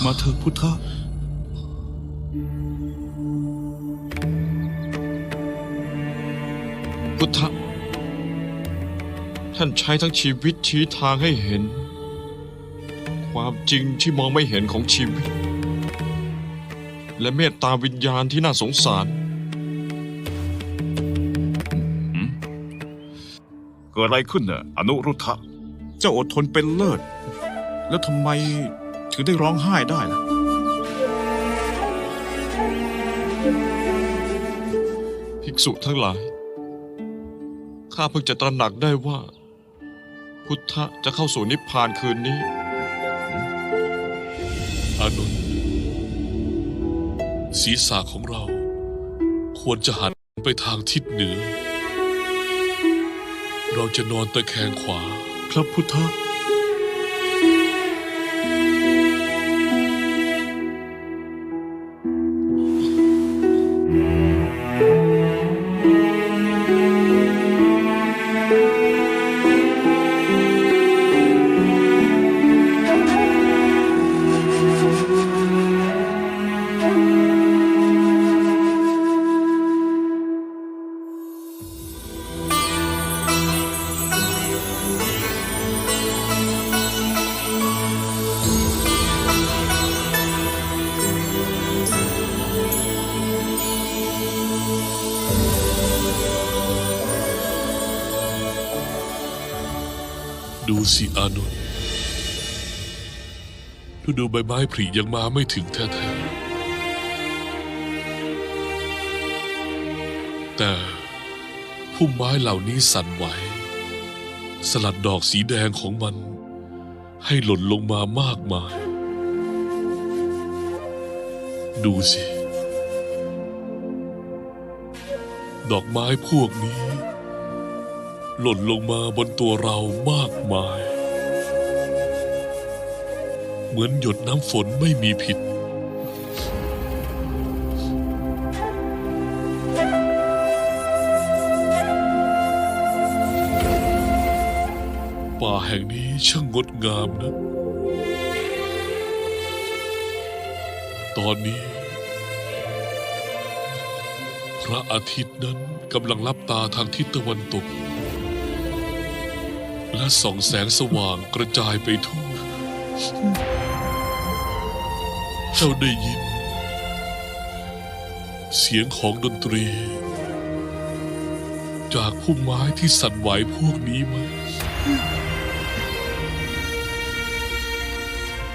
มาเถอะพุทธะพุทธะท่านใช้ทั้งชีวิตชี้ทางให้เห็น ความจริงที่มองไม่เห็นของชีวิต และเมตตาวิญญาณที่น่าสงสาร เกิดอะไรขึ้นน่ะอนุรุทธะ เจ้าอดทนเป็นเลิศ แล้วทำไมถึงได้ร้องไห้ได้ล่ะ ภิกษุทั้งหลาย ข้าเพิ่งจะตระหนักได้ว่า พุทธะจะเข้าสู่นิพพานคืนนี้ อานนท์ศีรษะของเรา ควรจะหันไปทางทิศเหนือ เราจะนอนตะแคงขวา ครับพุทธะดูสิอานนท์ดูใบไม้ผลิยังมาไม่ถึงแท้ๆแต่พุ่มไม้เหล่านี้สั่นไหวสลัดดอกสีแดงของมันให้หล่นลงมามากมาย ดูสิ ดอกไม้พวกนี้หล่นลงมาบนตัวเรามากมาย เหมือนหยดน้ำฝนไม่มีผิด ป่าแห่งนี้ช่างงดงามนะ ตอนนี้ พระอาทิตย์นั้นกำลังลับตาทางทิศตะวันตก และส่องแสงสว่างกระจายไปทั่ว เจ้าได้ยิน เสียงของดนตรี จากพุ่มไม้ที่สั่นไหวพวกนี้ไหม